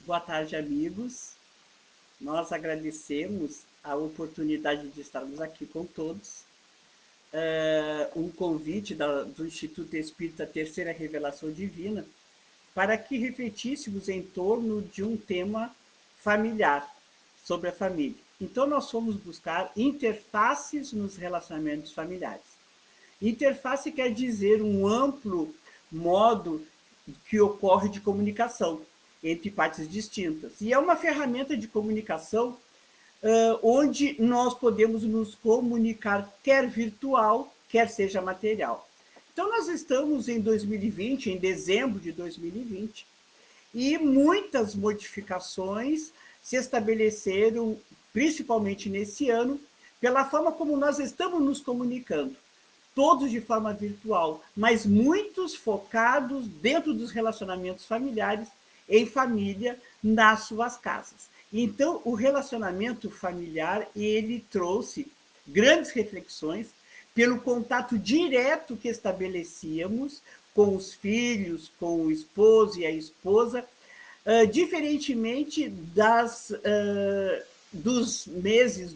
Boa tarde, amigos. Nós agradecemos a oportunidade de estarmos aqui com todos. Um convite do Instituto Espírita Terceira Revelação Divina para que refletíssemos em torno de um tema familiar, sobre a família. Então, nós fomos buscar interfaces nos relacionamentos familiares. Interface quer dizer um amplo modo que ocorre de comunicação entre partes distintas. E é uma ferramenta de comunicação onde nós podemos nos comunicar, quer virtual, quer seja material. Então, nós estamos em 2020, em dezembro de 2020, e muitas modificações se estabeleceram, principalmente nesse ano, pela forma como nós estamos nos comunicando. Todos de forma virtual, mas muitos focados dentro dos relacionamentos familiares, em família, nas suas casas. Então, o relacionamento familiar, ele trouxe grandes reflexões pelo contato direto que estabelecíamos com os filhos, com o esposo e a esposa, diferentemente dos meses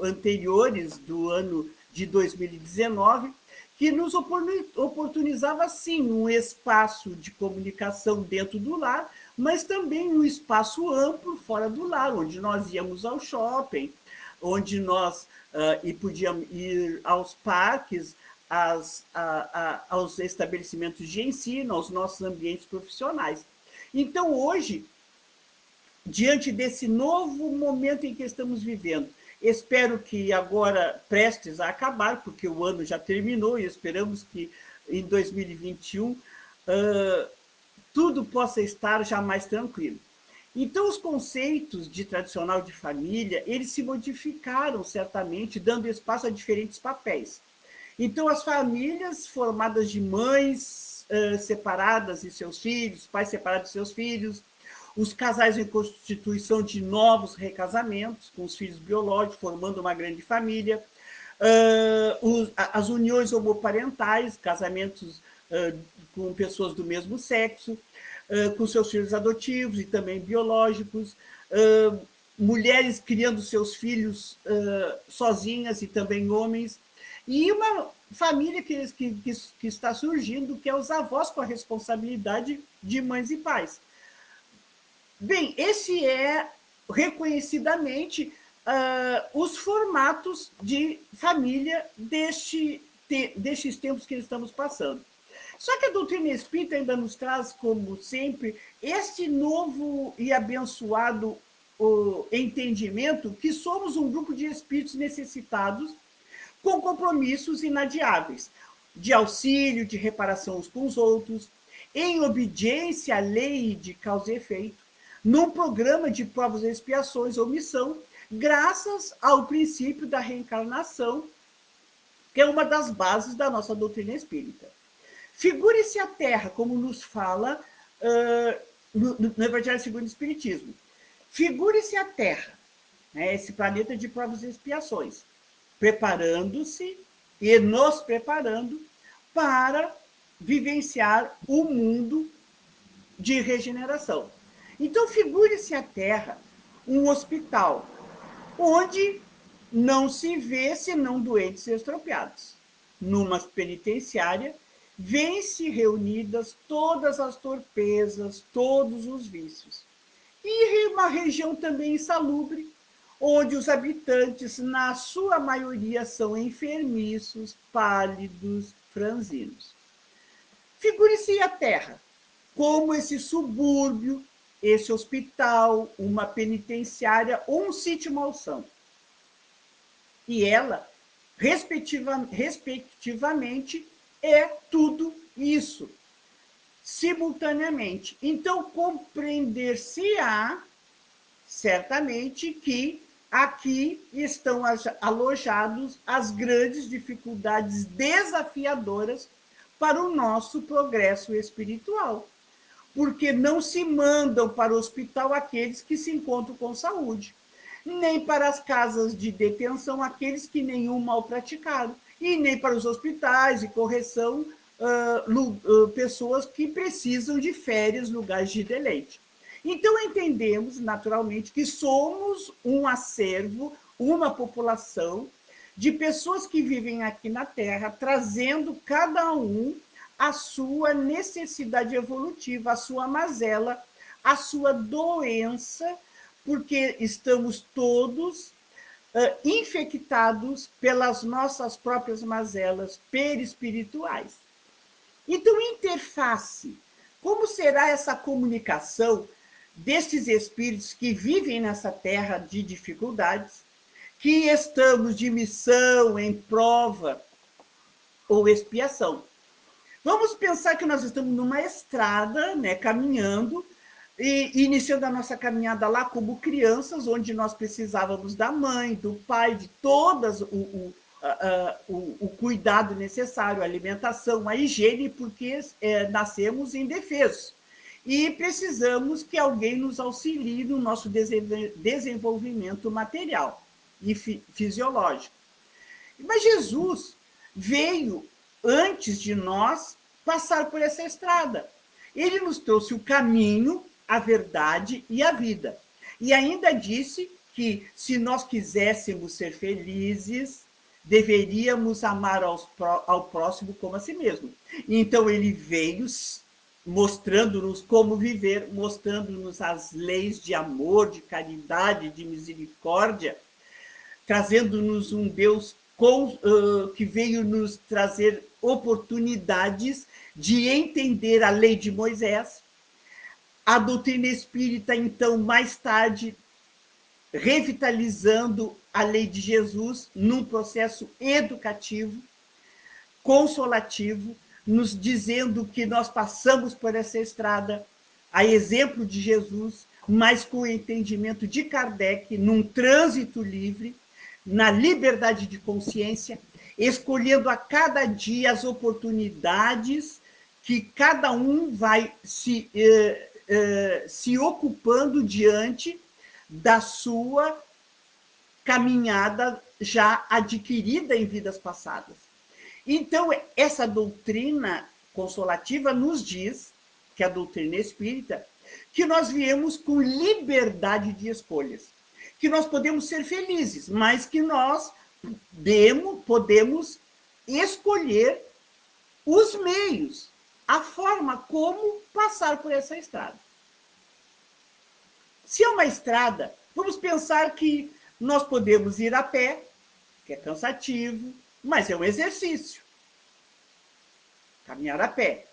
anteriores do ano de 2019, que nos oportunizava, sim, um espaço de comunicação dentro do lar, mas também um espaço amplo fora do lar, onde nós íamos ao shopping, onde nós podíamos ir aos parques, aos estabelecimentos de ensino, aos nossos ambientes profissionais. Então, hoje, diante desse novo momento em que estamos vivendo, espero que agora prestes a acabar, porque o ano já terminou e esperamos que em 2021 tudo possa estar já mais tranquilo. Então, os conceitos de tradicional de família, eles se modificaram certamente, dando espaço a diferentes papéis. Então, as famílias formadas de mães separadas e seus filhos, pais separados e seus filhos, os casais em constituição de novos recasamentos com os filhos biológicos, formando uma grande família, as uniões homoparentais, casamentos com pessoas do mesmo sexo, com seus filhos adotivos e também biológicos, mulheres criando seus filhos sozinhas e também homens, e uma família que está surgindo, que é os avós com a responsabilidade de mães e pais. Bem, esse é reconhecidamente os formatos de família destes tempos que estamos passando. Só que a doutrina espírita ainda nos traz, como sempre, este novo e abençoado entendimento que somos um grupo de espíritos necessitados com compromissos inadiáveis, de auxílio, de reparação uns com os outros, em obediência à lei de causa e efeito, num programa de provas e expiações ou missão, graças ao princípio da reencarnação, que é uma das bases da nossa doutrina espírita. Figure-se a Terra, como nos fala no Evangelho segundo o Espiritismo. Figure-se a Terra, né, esse planeta de provas e expiações, preparando-se e nos preparando para vivenciar o mundo de regeneração. Então, figure-se a Terra um hospital, onde não se vê senão doentes e estropiados. Numa penitenciária, vêm-se reunidas todas as torpezas, todos os vícios. E uma região também insalubre, onde os habitantes, na sua maioria, são enfermiços, pálidos, franzinos. Figure-se a Terra como esse subúrbio, esse hospital, uma penitenciária ou um sítio malsão. E ela, respectivamente, é tudo isso, simultaneamente. Então, compreender-se-á, certamente, que aqui estão alojados as grandes dificuldades desafiadoras para o nosso progresso espiritual. Porque não se mandam para o hospital aqueles que se encontram com saúde, nem para as casas de detenção aqueles que nenhum mal praticaram, e nem para os hospitais de correção pessoas que precisam de férias, lugares de deleite. Então, entendemos, naturalmente, que somos um acervo, uma população de pessoas que vivem aqui na Terra, trazendo cada um a sua necessidade evolutiva, a sua mazela, a sua doença, porque estamos todos infectados pelas nossas próprias mazelas perispirituais. Então, interface. Como será essa comunicação desses espíritos que vivem nessa terra de dificuldades, que estamos de missão, em prova ou expiação? Vamos pensar que nós estamos numa estrada, né, caminhando, e iniciando a nossa caminhada lá como crianças, onde nós precisávamos da mãe, do pai, de todas o cuidado necessário, a alimentação, a higiene, porque nascemos indefesos. E precisamos que alguém nos auxilie no nosso desenvolvimento material e fisiológico. Mas Jesus veio, antes de nós, passar por essa estrada. Ele nos trouxe o caminho, a verdade e a vida. E ainda disse que, se nós quiséssemos ser felizes, deveríamos amar ao próximo como a si mesmo. Então, ele veio mostrando-nos como viver, mostrando-nos as leis de amor, de caridade, de misericórdia, trazendo-nos um Deus que veio nos trazer oportunidades de entender a lei de Moisés. A doutrina espírita, então, mais tarde, revitalizando a lei de Jesus num processo educativo, consolativo, nos dizendo que nós passamos por essa estrada, a exemplo de Jesus, mas com o entendimento de Kardec, num trânsito livre, na liberdade de consciência, escolhendo a cada dia as oportunidades que cada um vai se ocupando diante da sua caminhada já adquirida em vidas passadas. Então, essa doutrina consolativa nos diz, que é a doutrina espírita, que nós viemos com liberdade de escolhas, que nós podemos ser felizes, mas que nós podemos escolher os meios, a forma como passar por essa estrada. Se é uma estrada, vamos pensar que nós podemos ir a pé, que é cansativo, mas é um exercício. Caminhar a pé,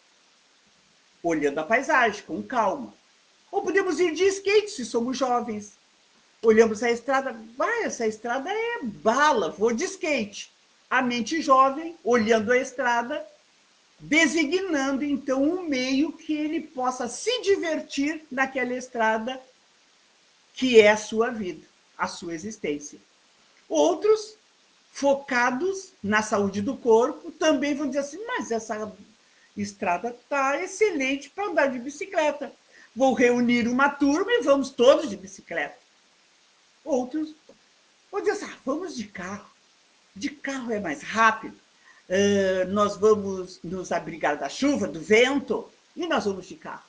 olhando a paisagem com calma. Ou podemos ir de skate, se somos jovens. Olhamos a estrada, essa estrada é bala, vou de skate. A mente jovem, olhando a estrada, designando, então, um meio que ele possa se divertir naquela estrada que é a sua vida, a sua existência. Outros, focados na saúde do corpo, também vão dizer assim, mas essa estrada está excelente para andar de bicicleta. Vou reunir uma turma e vamos todos de bicicleta. Outros vão dizer assim, vamos de carro. De carro é mais rápido. Nós vamos nos abrigar da chuva, do vento, e nós vamos de carro.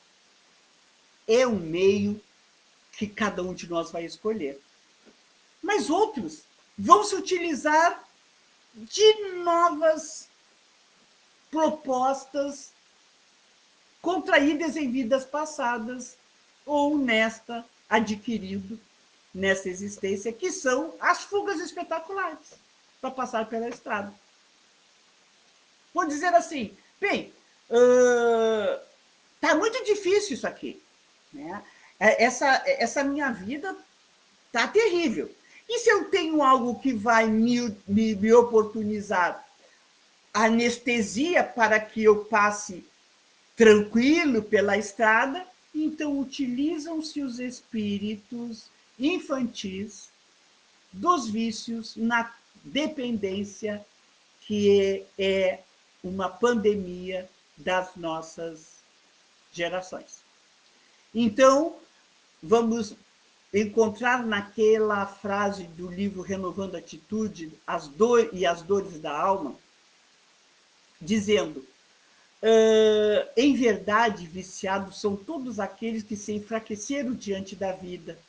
É um meio que cada um de nós vai escolher. Mas outros vão se utilizar de novas propostas contraídas em vidas passadas ou nesta adquirido nessa existência, que são as fugas espetaculares para passar pela estrada. Vou dizer assim, bem, está muito difícil isso aqui, né? Essa minha vida está terrível. E se eu tenho algo que vai me oportunizar anestesia para que eu passe tranquilo pela estrada, então utilizam-se os espíritos infantis dos vícios na dependência, que é uma pandemia das nossas gerações. Então, vamos encontrar naquela frase do livro Renovando a Atitude, as dores da alma, dizendo, Em verdade, viciados são todos aqueles que se enfraqueceram diante da vida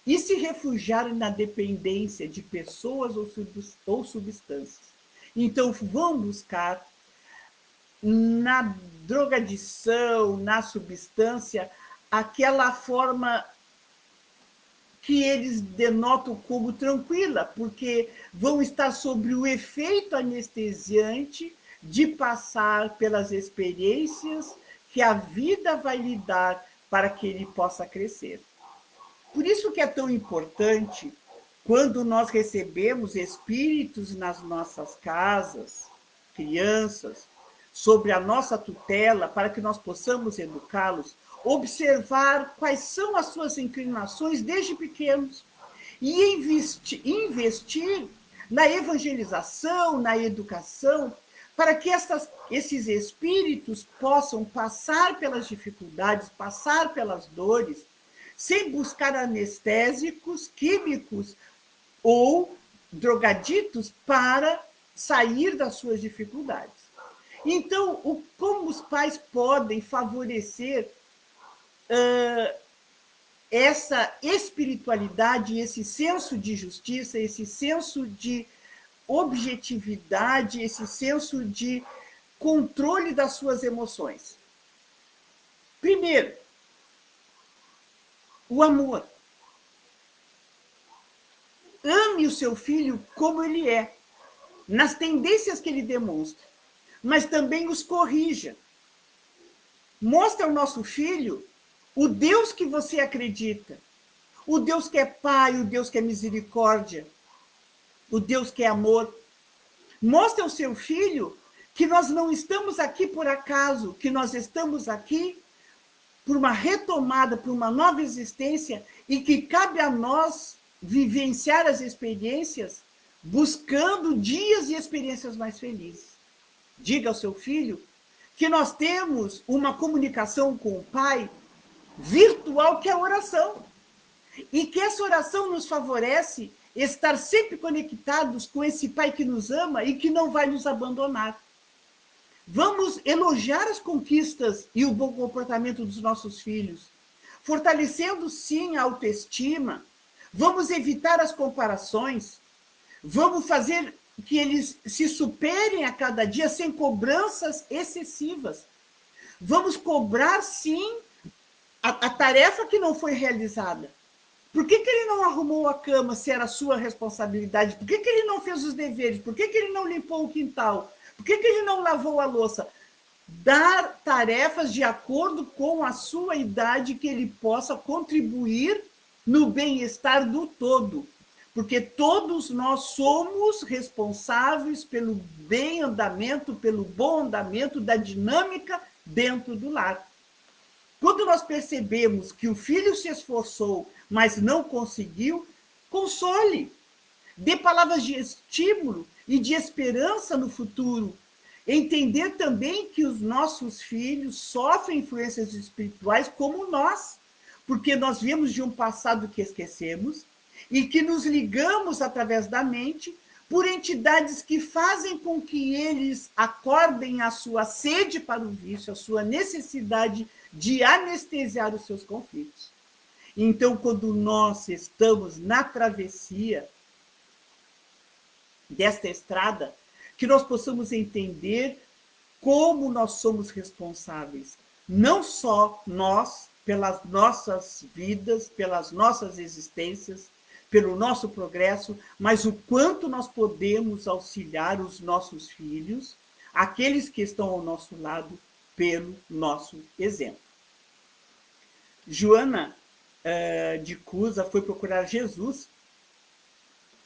e se refugiaram na dependência de pessoas ou substâncias. Então, vão buscar na drogadição, na substância, aquela forma que eles denotam como tranquila, porque vão estar sob o efeito anestesiante de passar pelas experiências que a vida vai lhe dar para que ele possa crescer. Por isso que é tão importante, quando nós recebemos espíritos nas nossas casas, crianças, sobre a nossa tutela, para que nós possamos educá-los, observar quais são as suas inclinações desde pequenos e investir na evangelização, na educação, para que esses espíritos possam passar pelas dificuldades, passar pelas dores, sem buscar anestésicos, químicos ou drogaditos para sair das suas dificuldades. Então, como os pais podem favorecer essa espiritualidade, esse senso de justiça, esse senso de objetividade, esse senso de controle das suas emoções? Primeiro, o amor. Ame o seu filho como ele é, nas tendências que ele demonstra, mas também os corrija. Mostre ao nosso filho o Deus que você acredita, o Deus que é Pai, o Deus que é misericórdia, o Deus que é amor. Mostre ao seu filho que nós não estamos aqui por acaso, que nós estamos aqui por uma retomada, por uma nova existência, e que cabe a nós vivenciar as experiências buscando dias e experiências mais felizes. Diga ao seu filho que nós temos uma comunicação com o Pai virtual, que é a oração, e que essa oração nos favorece estar sempre conectados com esse Pai que nos ama e que não vai nos abandonar. Vamos elogiar as conquistas e o bom comportamento dos nossos filhos, fortalecendo sim a autoestima. Vamos evitar as comparações. Vamos fazer que eles se superem a cada dia sem cobranças excessivas. Vamos cobrar sim a tarefa que não foi realizada. Por que ele não arrumou a cama se era sua responsabilidade? Por que ele não fez os deveres? Por que ele não limpou o quintal? Por que ele não lavou a louça? Dar tarefas de acordo com a sua idade, que ele possa contribuir no bem-estar do todo. Porque todos nós somos responsáveis pelo bem andamento, pelo bom andamento da dinâmica dentro do lar. Quando nós percebemos que o filho se esforçou, mas não conseguiu, console. Dê palavras de estímulo e de esperança no futuro. Entender também que os nossos filhos sofrem influências espirituais como nós, porque nós viemos de um passado que esquecemos e que nos ligamos através da mente por entidades que fazem com que eles acordem a sua sede para o vício, a sua necessidade de anestesiar os seus conflitos. Então, quando nós estamos na travessia desta estrada, que nós possamos entender como nós somos responsáveis, não só nós, pelas nossas vidas, pelas nossas existências, pelo nosso progresso, mas o quanto nós podemos auxiliar os nossos filhos, aqueles que estão ao nosso lado, pelo nosso exemplo. Joana de Cusa foi procurar Jesus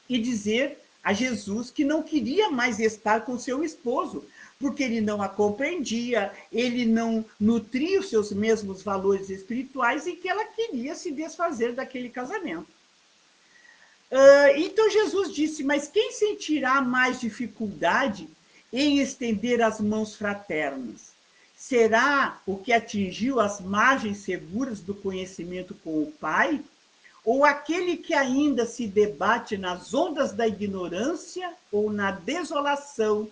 e dizer a Jesus que não queria mais estar com seu esposo, porque ele não a compreendia, ele não nutria os seus mesmos valores espirituais e que ela queria se desfazer daquele casamento. Então Jesus disse, mas quem sentirá mais dificuldade em estender as mãos fraternas? Será o que atingiu as margens seguras do conhecimento com o Pai? Ou aquele que ainda se debate nas ondas da ignorância ou na desolação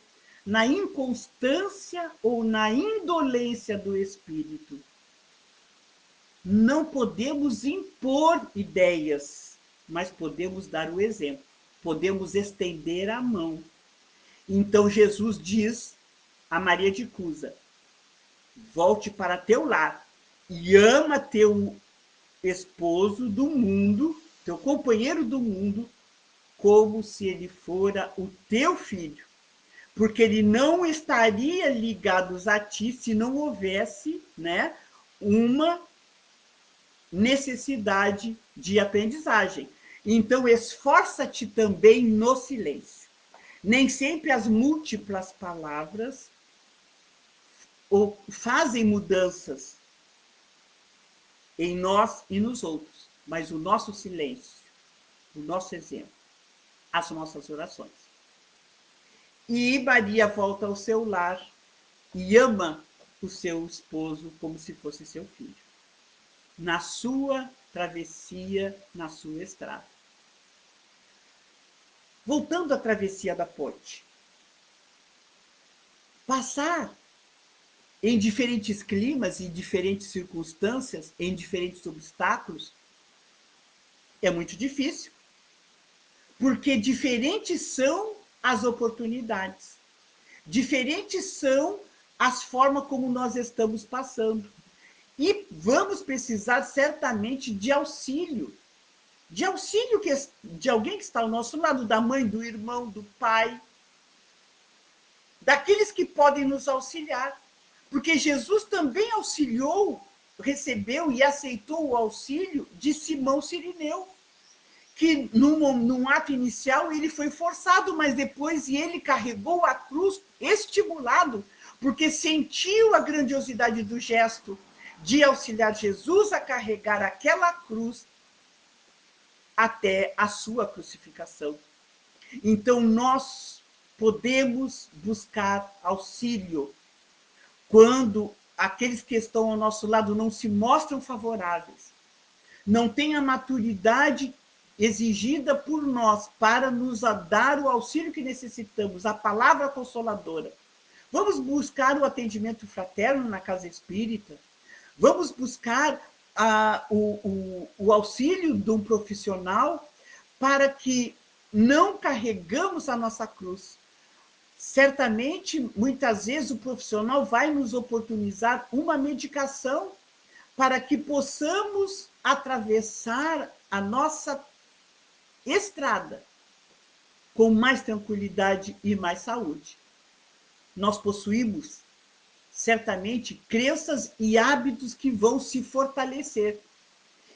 na inconstância ou na indolência do espírito. Não podemos impor ideias, mas podemos dar o exemplo, podemos estender a mão. Então Jesus diz a Maria de Cusa: volte para teu lar e ama teu esposo do mundo, teu companheiro do mundo, como se ele fora o teu filho, porque ele não estaria ligado a ti se não houvesse, né, uma necessidade de aprendizagem. Então, esforça-te também no silêncio. Nem sempre as múltiplas palavras fazem mudanças em nós e nos outros, mas o nosso silêncio, o nosso exemplo, as nossas orações. E Maria volta ao seu lar e ama o seu esposo como se fosse seu filho, na sua travessia, na sua estrada. Voltando à travessia da ponte. Passar em diferentes climas, em diferentes circunstâncias, em diferentes obstáculos, é muito difícil, porque diferentes são as oportunidades, diferentes são as formas como nós estamos passando. E vamos precisar certamente de auxílio de alguém que está ao nosso lado, da mãe, do irmão, do pai, daqueles que podem nos auxiliar. Porque Jesus também auxiliou, recebeu e aceitou o auxílio de Simão Cirineu, que num ato inicial ele foi forçado, mas depois ele carregou a cruz estimulado, porque sentiu a grandiosidade do gesto de auxiliar Jesus a carregar aquela cruz até a sua crucificação. Então, nós podemos buscar auxílio quando aqueles que estão ao nosso lado não se mostram favoráveis, não têm a maturidade exigida por nós para nos dar o auxílio que necessitamos, a palavra consoladora. Vamos buscar o atendimento fraterno na casa espírita, vamos buscar o auxílio de um profissional para que não carregamos a nossa cruz. Certamente, muitas vezes, o profissional vai nos oportunizar uma medicação para que possamos atravessar a nossa estrada com mais tranquilidade e mais saúde. Nós possuímos certamente crenças e hábitos que vão se fortalecer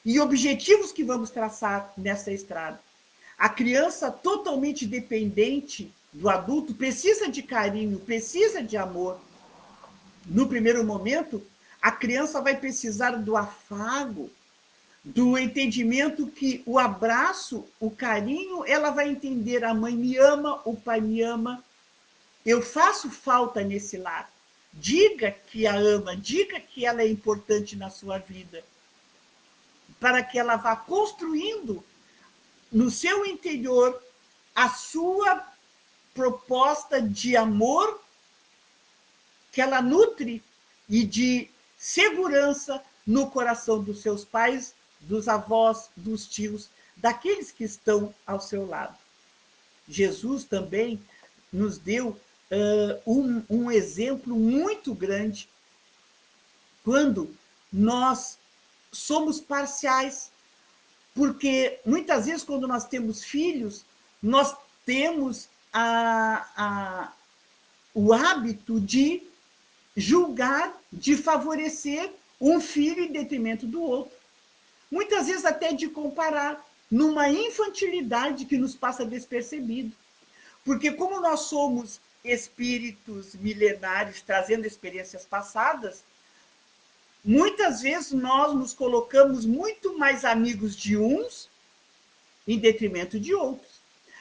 e objetivos que vamos traçar nessa estrada. A criança totalmente dependente do adulto precisa de carinho, precisa de amor. No primeiro momento, a criança vai precisar do afago, do entendimento que o abraço, o carinho, ela vai entender: a mãe me ama, o pai me ama, eu faço falta nesse lar. Diga que a ama, diga que ela é importante na sua vida, para que ela vá construindo no seu interior a sua proposta de amor que ela nutre e de segurança no coração dos seus pais, dos avós, dos tios, daqueles que estão ao seu lado. Jesus também nos deu um exemplo muito grande quando nós somos parciais, porque muitas vezes quando nós temos filhos, nós temos o hábito de julgar, de favorecer um filho em detrimento do outro. Muitas vezes até de comparar, numa infantilidade que nos passa despercebido. Porque como nós somos espíritos milenares trazendo experiências passadas, muitas vezes nós nos colocamos muito mais amigos de uns em detrimento de outros.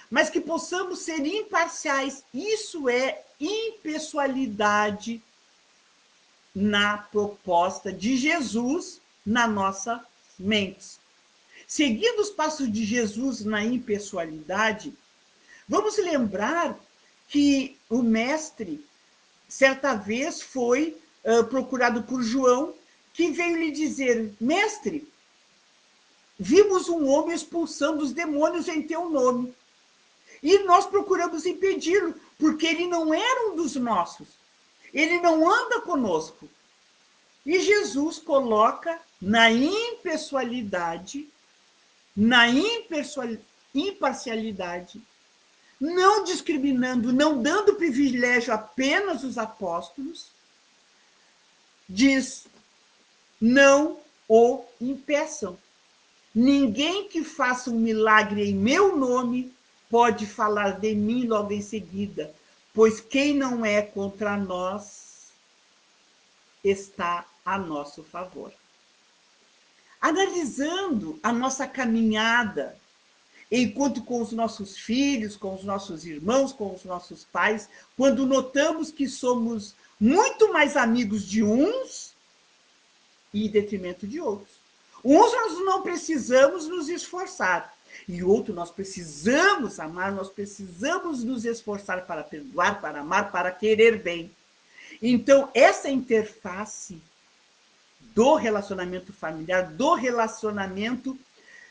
Mas que possamos ser imparciais. Isso é impessoalidade na proposta de Jesus na nossa mente. Seguindo os passos de Jesus na impessoalidade, vamos lembrar que o mestre, certa vez, foi procurado por João, que veio lhe dizer: mestre, vimos um homem expulsando os demônios em teu nome. E nós procuramos impedi-lo, porque ele não era um dos nossos. Ele não anda conosco. E Jesus coloca na impessoalidade, na imparcialidade, não discriminando, não dando privilégio apenas aos apóstolos, diz: não o impeçam. Ninguém que faça um milagre em meu nome pode falar de mim logo em seguida, pois quem não é contra nós está a nosso favor. Analisando a nossa caminhada, enquanto com os nossos filhos, com os nossos irmãos, com os nossos pais, quando notamos que somos muito mais amigos de uns em detrimento de outros. Uns nós não precisamos nos esforçar, e outro nós precisamos amar, nós precisamos nos esforçar para perdoar, para amar, para querer bem. Então, essa interface do relacionamento familiar, do relacionamento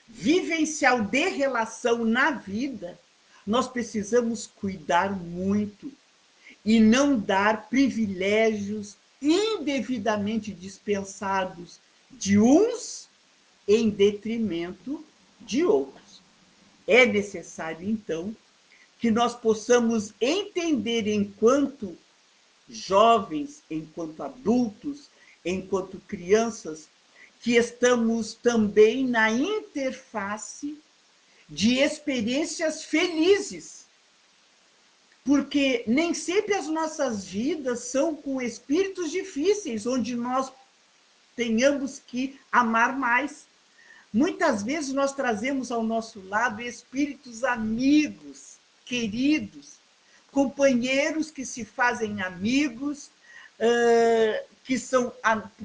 vivencial de relação na vida, nós precisamos cuidar muito e não dar privilégios indevidamente dispensados de uns em detrimento de outros. É necessário, então, que nós possamos entender, enquanto jovens, enquanto adultos, enquanto crianças, que estamos também na interface de experiências felizes, porque nem sempre as nossas vidas são com espíritos difíceis, onde nós tenhamos que amar mais. Muitas vezes nós trazemos ao nosso lado espíritos amigos, queridos, companheiros que se fazem amigos, que são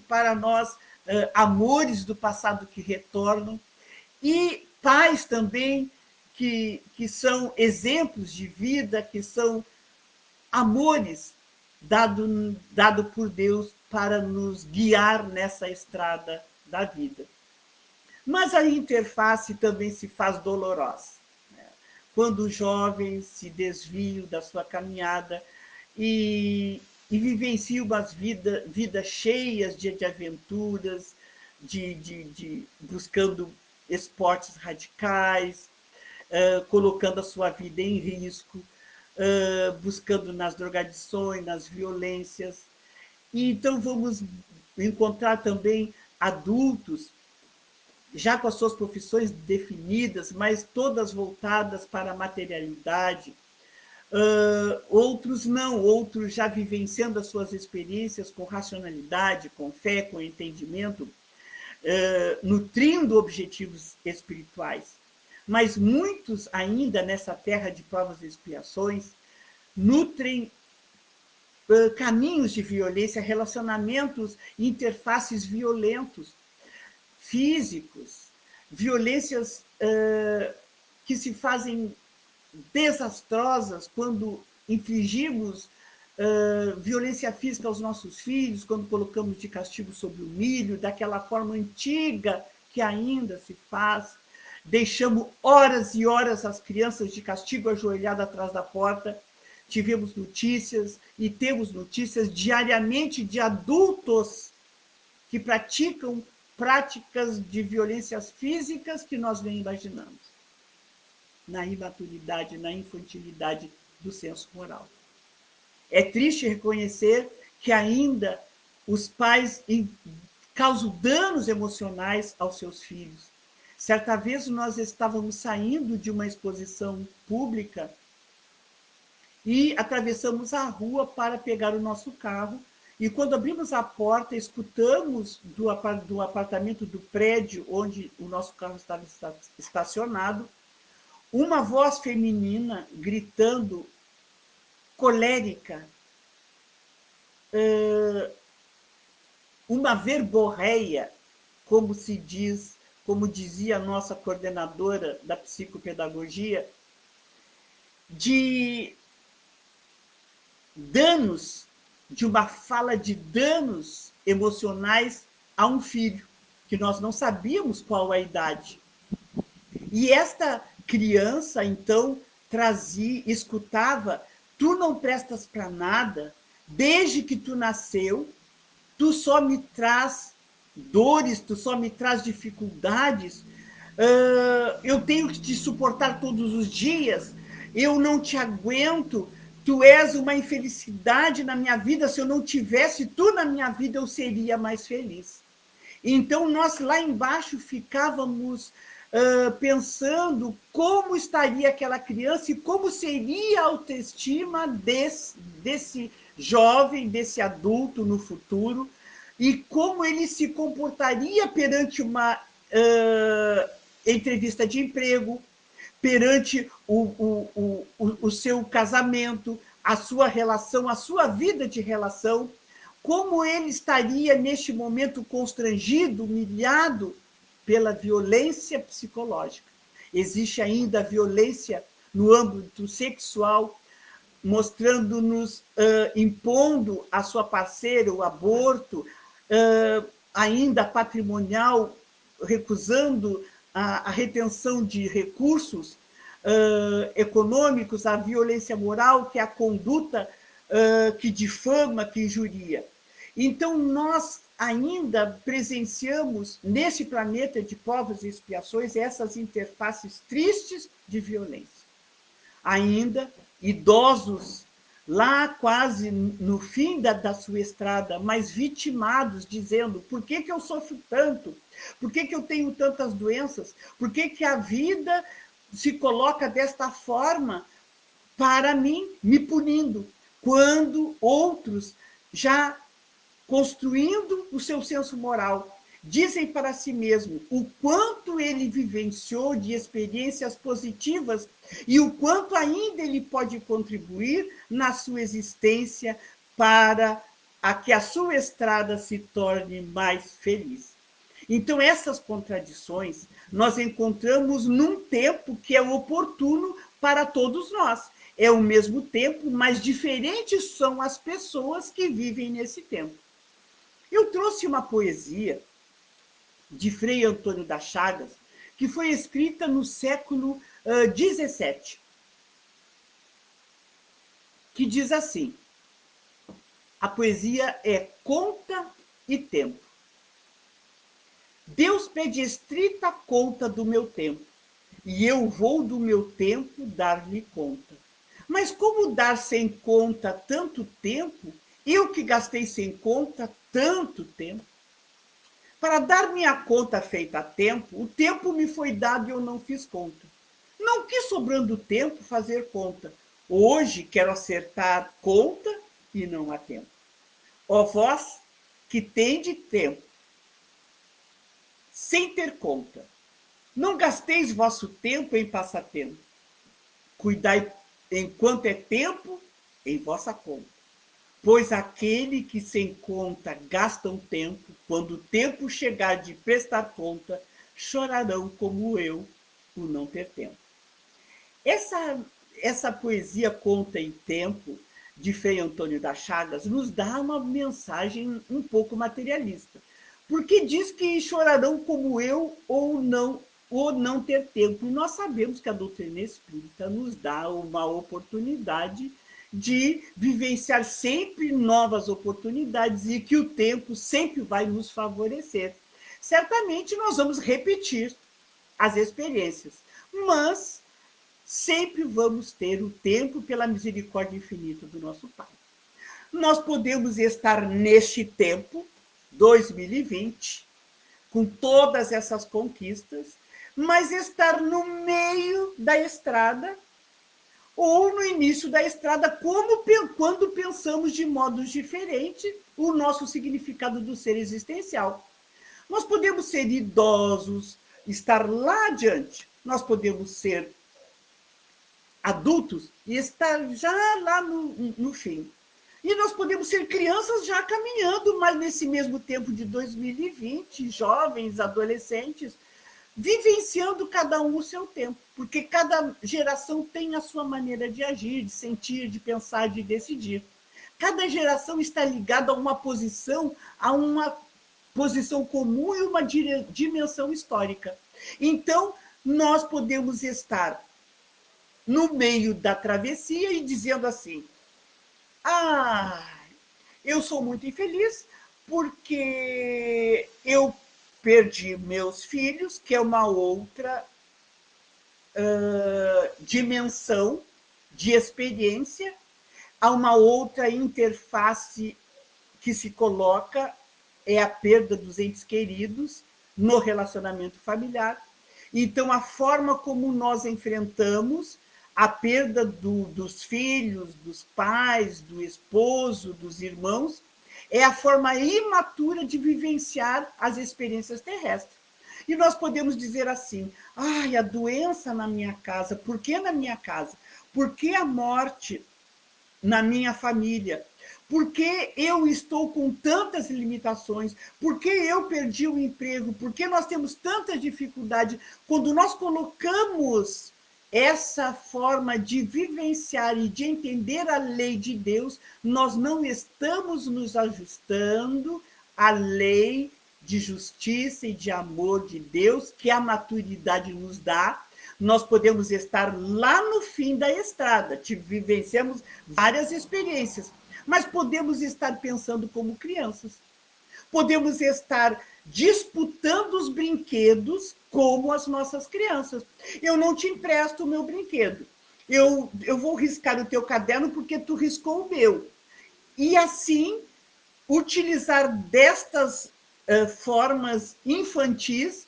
para nós amores do passado que retornam, e pais também que são exemplos de vida, que são amores dado por Deus para nos guiar nessa estrada da vida. Mas a interface também se faz dolorosa, né? Quando os jovens se desviam da sua caminhada e vivenciam umas vidas cheias de aventuras, buscando esportes radicais, colocando a sua vida em risco, buscando nas drogadições, nas violências. E então vamos encontrar também adultos já com as suas profissões definidas, mas todas voltadas para a materialidade. Outros não, outros já vivenciando as suas experiências com racionalidade, com fé, com entendimento, nutrindo objetivos espirituais. Mas muitos ainda nessa terra de provas e expiações nutrem caminhos de violência, relacionamentos, interfaces violentos, físicos, violências que se fazem desastrosas quando infligimos violência física aos nossos filhos, quando colocamos de castigo sobre o milho, daquela forma antiga que ainda se faz. Deixamos horas e horas as crianças de castigo ajoelhadas atrás da porta. Tivemos notícias e temos notícias diariamente de adultos que praticam práticas de violências físicas que nós nem imaginamos, na imaturidade, na infantilidade do senso moral. É triste reconhecer que ainda os pais causam danos emocionais aos seus filhos. Certa vez nós estávamos saindo de uma exposição pública e atravessamos a rua para pegar o nosso carro. E quando abrimos a porta, escutamos do apartamento do prédio onde o nosso carro estava estacionado, uma voz feminina gritando, colérica, uma verborreia, como se diz, como dizia a nossa coordenadora da psicopedagogia, de danos, de uma fala de danos emocionais a um filho, que nós não sabíamos qual a idade. E esta criança, então, trazia, escutava: tu não prestas para nada, desde que tu nasceu, tu só me traz dores, tu só me traz dificuldades, eu tenho que te suportar todos os dias, eu não te aguento, tu és uma infelicidade na minha vida, se eu não tivesse tu na minha vida, eu seria mais feliz. Então, nós lá embaixo ficávamos pensando como estaria aquela criança e como seria a autoestima desse jovem, desse adulto no futuro, e como ele se comportaria perante uma entrevista de emprego, perante o seu casamento, a sua relação, a sua vida de relação, como ele estaria neste momento constrangido, humilhado pela violência psicológica. Existe ainda a violência no âmbito sexual, mostrando-nos, impondo à sua parceira o aborto, ainda patrimonial, recusando a retenção de recursos econômicos, a violência moral, que é a conduta que difama, que injuria. Então, nós ainda presenciamos, nesse planeta de provas e expiações, essas interfaces tristes de violência. Ainda idosos, lá quase no fim da sua estrada, mas vitimados, dizendo: por que eu sofro tanto? Por que eu tenho tantas doenças? Por que a vida se coloca desta forma para mim, me punindo, quando outros, já construindo o seu senso moral, dizem para si mesmo o quanto ele vivenciou de experiências positivas e o quanto ainda ele pode contribuir na sua existência para que a sua estrada se torne mais feliz. Então, essas contradições nós encontramos num tempo que é oportuno para todos nós. É o mesmo tempo, mas diferentes são as pessoas que vivem nesse tempo. Eu trouxe uma poesia de Frei Antônio das Chagas, que foi escrita no século XVII, que diz assim: a poesia é conta e tempo. Deus pede estrita conta do meu tempo, e eu vou do meu tempo dar-lhe conta. Mas como dar sem conta tanto tempo, eu que gastei sem conta tanto tempo? Para dar minha conta feita a tempo, o tempo me foi dado e eu não fiz conta. Não quis, sobrando tempo, fazer conta. Hoje quero acertar conta e não há tempo. Ó vós que tende tempo, sem ter conta, não gasteis vosso tempo em passatempo. Cuidai, enquanto é tempo, em vossa conta. Pois aquele que sem conta gasta um tempo, quando o tempo chegar de prestar conta, chorarão como eu por não ter tempo. Essa poesia Conta em Tempo, de Frei Antônio das Chagas, nos dá uma mensagem um pouco materialista, porque diz que chorarão como eu ou não ter tempo. E nós sabemos que a doutrina espírita nos dá uma oportunidade de vivenciar sempre novas oportunidades e que o tempo sempre vai nos favorecer. Certamente nós vamos repetir as experiências, mas sempre vamos ter o tempo pela misericórdia infinita do nosso Pai. Nós podemos estar neste tempo, 2020, com todas essas conquistas, mas estar no meio da estrada ou no início da estrada, quando pensamos de modos diferentes o nosso significado do ser existencial. Nós podemos ser idosos, estar lá adiante. Nós podemos ser adultos e estar já lá no fim. E nós podemos ser crianças já caminhando, mas nesse mesmo tempo de 2020, jovens, adolescentes, vivenciando cada um o seu tempo, porque cada geração tem a sua maneira de agir, de sentir, de pensar, de decidir. Cada geração está ligada a uma posição comum e uma dimensão histórica. Então, nós podemos estar no meio da travessia e dizendo assim: ah, eu sou muito infeliz porque eu perdi meus filhos, que é uma outra dimensão de experiência, há uma outra interface que se coloca, é a perda dos entes queridos no relacionamento familiar. Então, a forma como nós enfrentamos a perda dos filhos, dos pais, do esposo, dos irmãos, é a forma imatura de vivenciar as experiências terrestres. E nós podemos dizer assim: ai, a doença na minha casa, por que na minha casa? Por que a morte na minha família? Por que eu estou com tantas limitações? Por que eu perdi o emprego? Por que nós temos tanta dificuldade? Quando nós colocamos essa forma de vivenciar e de entender a lei de Deus, nós não estamos nos ajustando à lei de justiça e de amor de Deus, que a maturidade nos dá. Nós podemos estar lá no fim da estrada, vivenciamos várias experiências, mas podemos estar pensando como crianças. Podemos estar disputando os brinquedos como as nossas crianças. Eu não te empresto o meu brinquedo. Eu vou riscar o teu caderno porque tu riscou o meu. E assim, utilizar destas formas infantis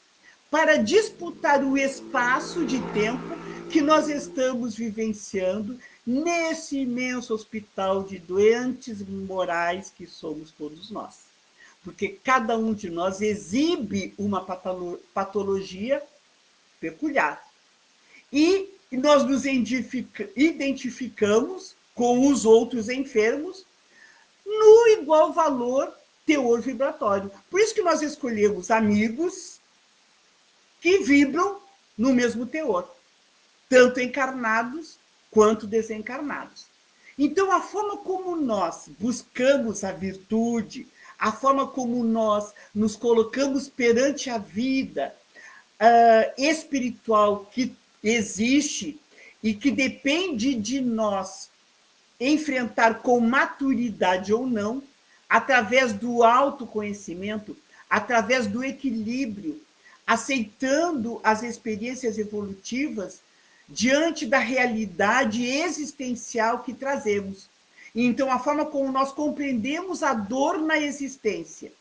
para disputar o espaço de tempo que nós estamos vivenciando nesse imenso hospital de doentes morais que somos todos nós. Porque cada um de nós exibe uma patologia peculiar. E nós nos identificamos com os outros enfermos no igual valor teor vibratório. Por isso que nós escolhemos amigos que vibram no mesmo teor, tanto encarnados quanto desencarnados. Então, a forma como nós buscamos a virtude, a forma como nós nos colocamos perante a vida espiritual que existe e que depende de nós enfrentar com maturidade ou não, através do autoconhecimento, através do equilíbrio, aceitando as experiências evolutivas diante da realidade existencial que trazemos. Então, a forma como nós compreendemos a dor na existência,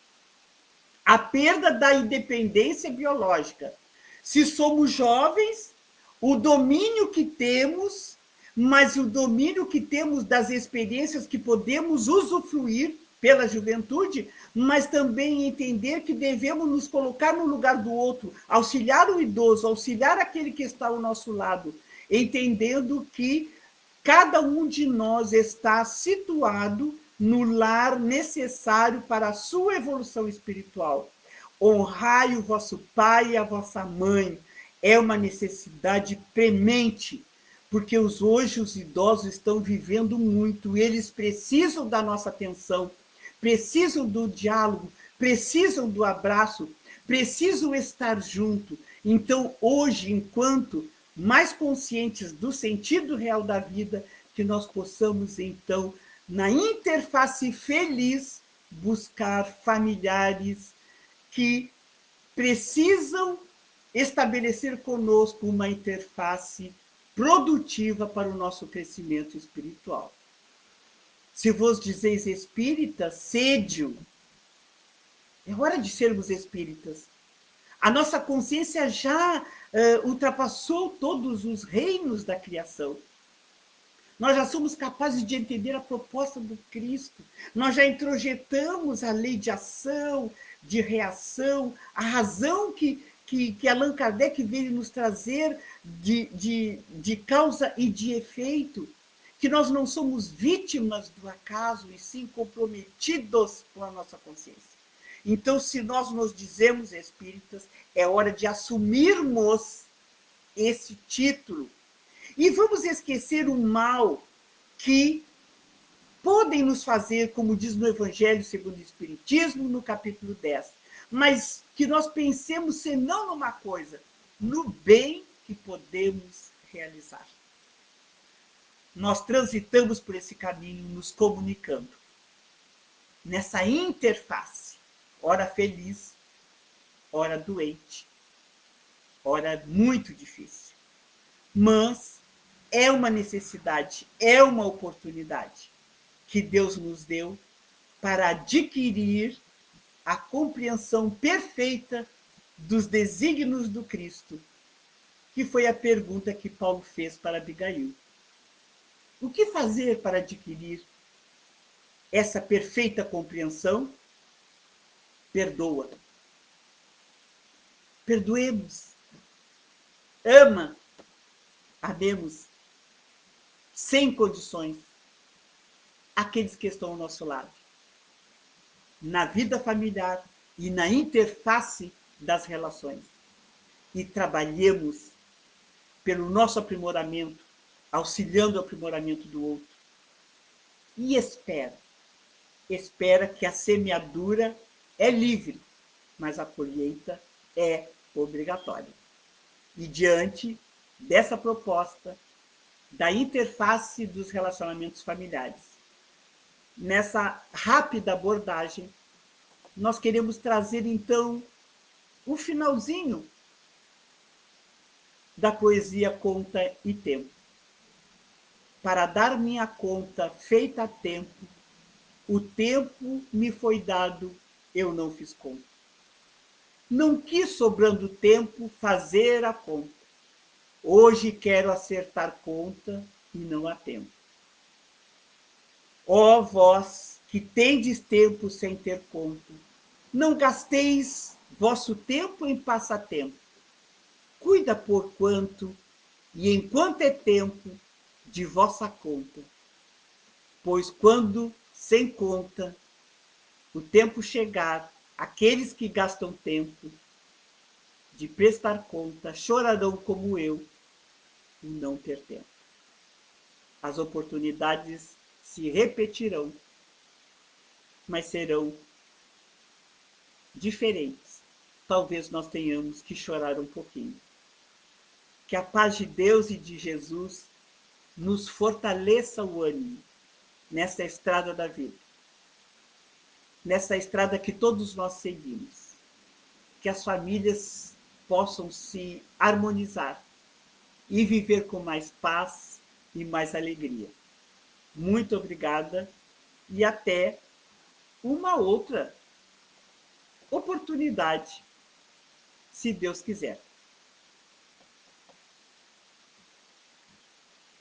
a perda da independência biológica. Se somos jovens, o domínio que temos, mas o domínio que temos das experiências que podemos usufruir pela juventude, mas também entender que devemos nos colocar no lugar do outro, auxiliar o idoso, auxiliar aquele que está ao nosso lado, entendendo que cada um de nós está situado no lar necessário para a sua evolução espiritual. Honrai o vosso pai e a vossa mãe é uma necessidade premente, porque hoje os idosos estão vivendo muito, eles precisam da nossa atenção, precisam do diálogo, precisam do abraço, precisam estar junto. Então, hoje, enquanto mais conscientes do sentido real da vida, que nós possamos, então, na interface feliz, buscar familiares que precisam estabelecer conosco uma interface produtiva para o nosso crescimento espiritual. Se vos dizeis espíritas, sede-o. É hora de sermos espíritas. A nossa consciência já ultrapassou todos os reinos da criação. Nós já somos capazes de entender a proposta do Cristo. Nós já introjetamos a lei de ação, de reação, a razão que Allan Kardec veio nos trazer de causa e de efeito, que nós não somos vítimas do acaso, e sim comprometidos com a nossa consciência. Então, se nós nos dizemos espíritas, é hora de assumirmos esse título. E vamos esquecer o mal que podem nos fazer, como diz no Evangelho segundo o Espiritismo, no capítulo 10, mas que nós pensemos, senão numa coisa, no bem que podemos realizar. Nós transitamos por esse caminho, nos comunicando, nessa interface, ora feliz, ora doente, ora muito difícil. Mas é uma necessidade, é uma oportunidade que Deus nos deu para adquirir a compreensão perfeita dos desígnios do Cristo, que foi a pergunta que Paulo fez para Abigail. O que fazer para adquirir essa perfeita compreensão? Perdoa. Perdoemos. Ama. Amemos. Sem condições. Aqueles que estão ao nosso lado. Na vida familiar e na interface das relações. E trabalhemos pelo nosso aprimoramento, auxiliando o aprimoramento do outro. E espera que a semeadura é livre, mas a colheita é obrigatória. E diante dessa proposta da interface dos relacionamentos familiares, nessa rápida abordagem, nós queremos trazer, então, o finalzinho da poesia Conta e Tempo. Para dar minha conta feita a tempo, o tempo me foi dado, eu não fiz conta. Não quis, sobrando tempo, fazer a conta. Hoje quero acertar conta e não há tempo. Ó vós que tendes tempo sem ter conta, não gasteis vosso tempo em passatempo. Cuida por quanto, e enquanto é tempo, de vossa conta. Pois quando, sem conta, o tempo chegar, aqueles que gastam tempo de prestar conta chorarão como eu, e não ter tempo. As oportunidades se repetirão, mas serão diferentes. Talvez nós tenhamos que chorar um pouquinho. Que a paz de Deus e de Jesus nos fortaleça o ânimo nessa estrada da vida, nessa estrada que todos nós seguimos. Que as famílias possam se harmonizar e viver com mais paz e mais alegria. Muito obrigada e até uma outra oportunidade, se Deus quiser.